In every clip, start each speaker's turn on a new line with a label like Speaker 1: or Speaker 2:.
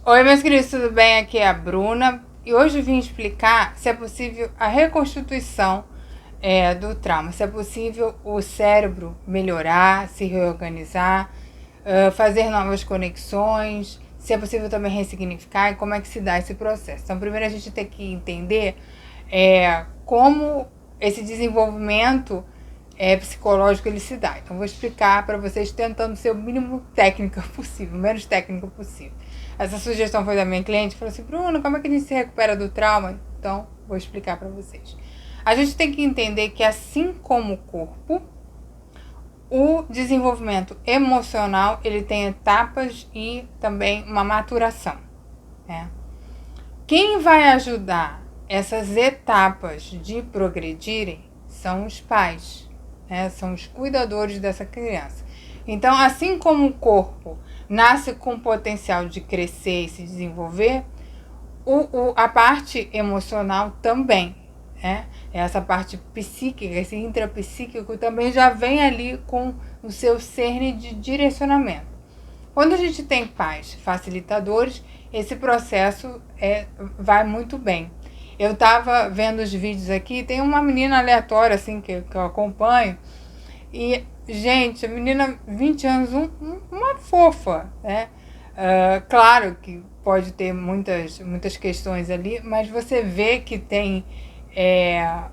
Speaker 1: Oi, meus queridos, tudo bem? Aqui é a Bruna e hoje eu vim explicar se é possível a reconstituição do trauma, se é possível o cérebro melhorar, se reorganizar, fazer novas conexões, se é possível também ressignificar e como é que se dá esse processo. Então, primeiro a gente tem que entender como esse desenvolvimento psicológico ele se dá. Então, vou explicar para vocês tentando ser o mínimo técnica possível, o menos técnico possível. Essa sugestão foi da minha cliente, falou assim: Bruno, como é que a gente se recupera do trauma? Então, vou explicar para vocês. A gente tem que entender que, assim como o corpo, o desenvolvimento emocional ele tem etapas e também uma maturação, né? Quem vai ajudar essas etapas de progredirem são os pais, né? São os cuidadores dessa criança. Então, assim como o corpo nasce com potencial de crescer e se desenvolver, a parte emocional também, né? Essa parte psíquica, esse intrapsíquico também já vem ali com o seu cerne de direcionamento. Quando a gente tem pais facilitadores, esse processo vai muito bem. Eu estava vendo os vídeos aqui, tem uma menina aleatória assim que eu acompanho, e, gente, a menina, 20 anos, uma fofa, né? Claro que pode ter muitas questões ali, mas você vê que tem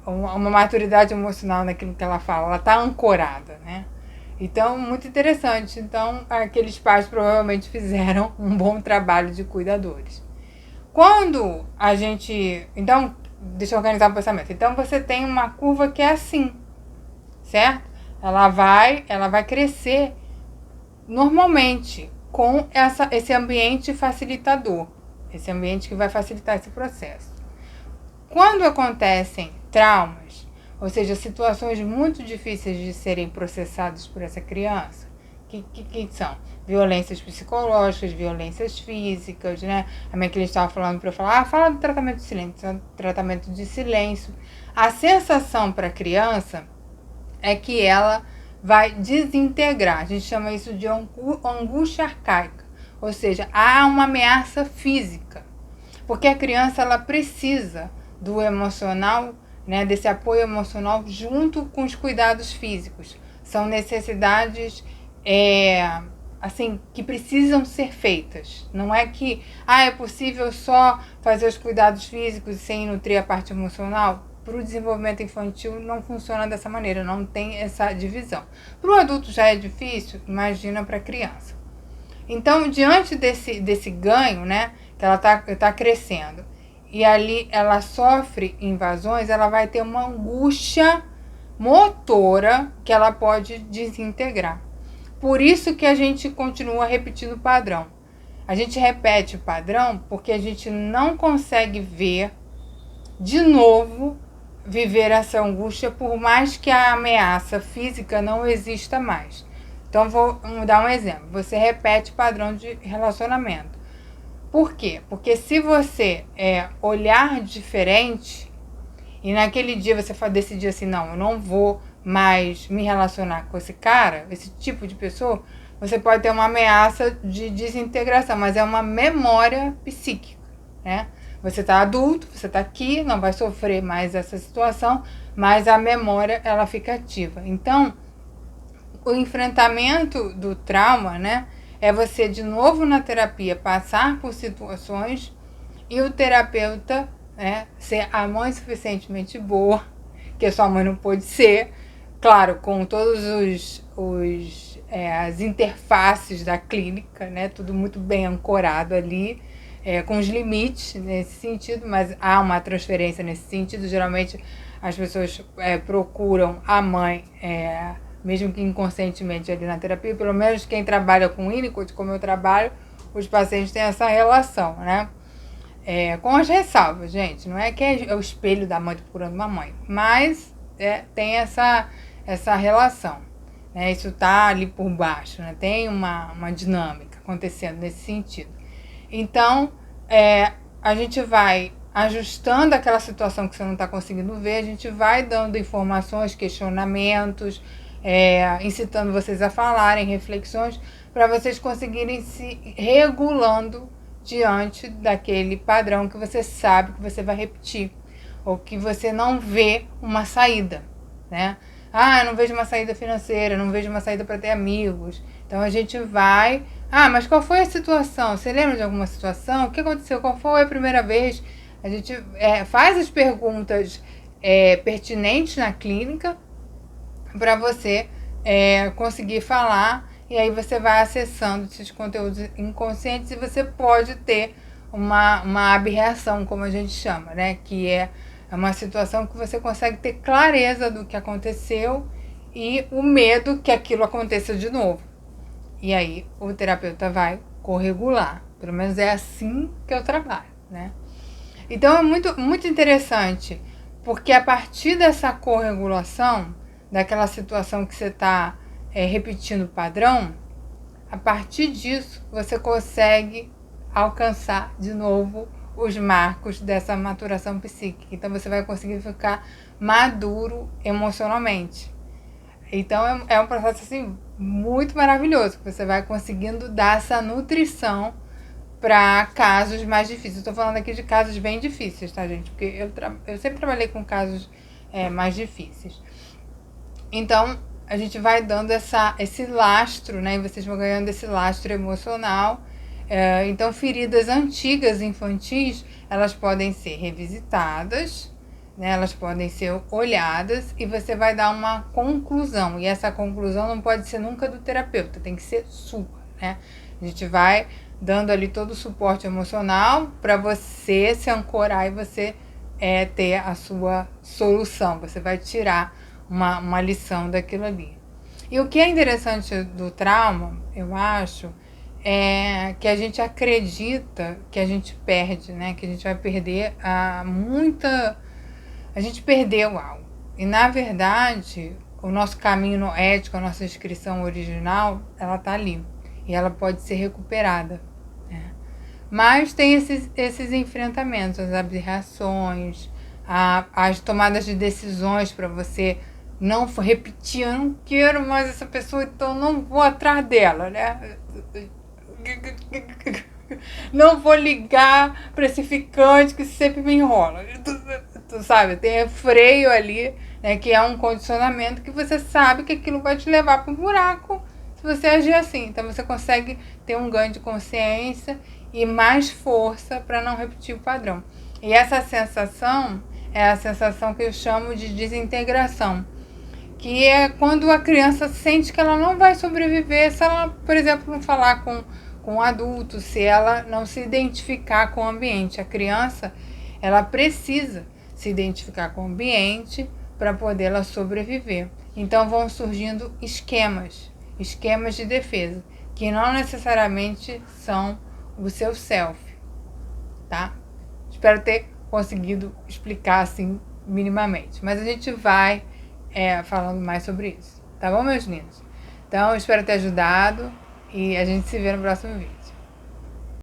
Speaker 1: uma maturidade emocional naquilo que ela fala, ela está ancorada, né? Então, muito interessante. Então, aqueles pais provavelmente fizeram um bom trabalho de cuidadores. Quando a gente... Então, deixa eu organizar o pensamento. Então, você tem uma curva que é assim, certo? Ela vai crescer normalmente com esse ambiente facilitador, esse ambiente que vai facilitar esse processo. Quando acontecem traumas, ou seja, situações muito difíceis de serem processadas por essa criança, que são violências psicológicas, violências físicas, né? A minha cliente estava falando para eu falar, fala do tratamento de silêncio. A sensação para a criança é que ela vai desintegrar. A gente chama isso de angústia arcaica. Ou seja, há uma ameaça física. Porque a criança ela precisa do emocional, né, desse apoio emocional junto com os cuidados físicos. São necessidades assim, que precisam ser feitas. Não é que é possível só fazer os cuidados físicos sem nutrir a parte emocional. Para o desenvolvimento infantil não funciona dessa maneira, não tem essa divisão. Para o adulto já é difícil, imagina para a criança. Então, diante desse ganho, né, que ela tá crescendo, e ali ela sofre invasões, ela vai ter uma angústia motora que ela pode desintegrar. Por isso que a gente continua repetindo o padrão. A gente repete o padrão porque a gente não consegue ver de novo viver essa angústia, por mais que a ameaça física não exista mais. Então, vou dar um exemplo. Você repete padrão de relacionamento. Por quê? Porque se você olhar diferente e naquele dia você decidir assim, não, eu não vou mais me relacionar com esse cara, esse tipo de pessoa, você pode ter uma ameaça de desintegração, mas é uma memória psíquica, né? Você está adulto, você está aqui, não vai sofrer mais essa situação, mas a memória ela fica ativa. Então, o enfrentamento do trauma, né, é você de novo na terapia passar por situações e o terapeuta, né, ser a mãe suficientemente boa, que a sua mãe não pôde ser, claro, com todos as interfaces da clínica, né, tudo muito bem ancorado ali, com os limites nesse sentido, mas há uma transferência nesse sentido. Geralmente as pessoas procuram a mãe, mesmo que inconscientemente ali na terapia, pelo menos quem trabalha com Winnicott, como eu trabalho, os pacientes têm essa relação, né? Com as ressalvas, gente, não é que é o espelho da mãe procurando uma mãe, mas tem essa relação, né? Isso tá ali por baixo, né? Tem uma dinâmica acontecendo nesse sentido. Então, a gente vai ajustando aquela situação que você não está conseguindo ver, a gente vai dando informações, questionamentos, incitando vocês a falarem, reflexões, para vocês conseguirem se regulando diante daquele padrão que você sabe que você vai repetir, ou que você não vê uma saída, né? Ah, eu não vejo uma saída financeira, não vejo uma saída para ter amigos. Então a gente vai... Ah, mas qual foi a situação? Você lembra de alguma situação? O que aconteceu? Qual foi a primeira vez? A gente faz as perguntas pertinentes na clínica para você conseguir falar, e aí você vai acessando esses conteúdos inconscientes e você pode ter uma abreação, como a gente chama, né? Que é uma situação que você consegue ter clareza do que aconteceu e o medo que aquilo aconteça de novo. E aí o terapeuta vai corregular. Pelo menos é assim que eu trabalho, né? Então é muito, muito interessante, porque a partir dessa corregulação, daquela situação que você está repetindo o padrão, a partir disso você consegue alcançar de novo os marcos dessa maturação psíquica. Então você vai conseguir ficar maduro emocionalmente. Então é um processo assim muito maravilhoso, que você vai conseguindo dar essa nutrição para casos mais difíceis. Estou falando aqui de casos bem difíceis, tá, gente? Porque eu sempre trabalhei com casos mais difíceis. Então, a gente vai dando esse lastro, né? E vocês vão ganhando esse lastro emocional. Então, feridas antigas infantis, elas podem ser revisitadas, né? Elas podem ser olhadas e você vai dar uma conclusão. E essa conclusão não pode ser nunca do terapeuta, tem que ser sua, né? A gente vai dando ali todo o suporte emocional para você se ancorar e você ter a sua solução. Você vai tirar uma lição daquilo ali. E o que é interessante do trauma, eu acho, é que a gente acredita que a gente perde, né? Que a gente vai perder a gente perdeu algo. E na verdade, o nosso caminho no ético, a nossa inscrição original, ela tá ali. E ela pode ser recuperada, né? Mas tem esses enfrentamentos, as aberrações, as tomadas de decisões para você não repetir. Eu não quero mais essa pessoa, então não vou atrás dela, né? Não vou ligar para esse ficante que sempre me enrola. Tu sabe, tem freio ali, né, que é um condicionamento que você sabe que aquilo vai te levar para um buraco se você agir assim. Então você consegue ter um ganho de consciência e mais força para não repetir o padrão. E essa sensação é a sensação que eu chamo de desintegração, que é quando a criança sente que ela não vai sobreviver se ela, por exemplo, não falar com um adulto, se ela não se identificar com o ambiente. A criança, ela precisa se identificar com o ambiente para poder ela sobreviver. Então vão surgindo esquemas de defesa, que não necessariamente são o seu self, tá? Espero ter conseguido explicar assim minimamente, mas a gente vai falando mais sobre isso, tá bom, meus lindos? Então, espero ter ajudado e a gente se vê no próximo vídeo.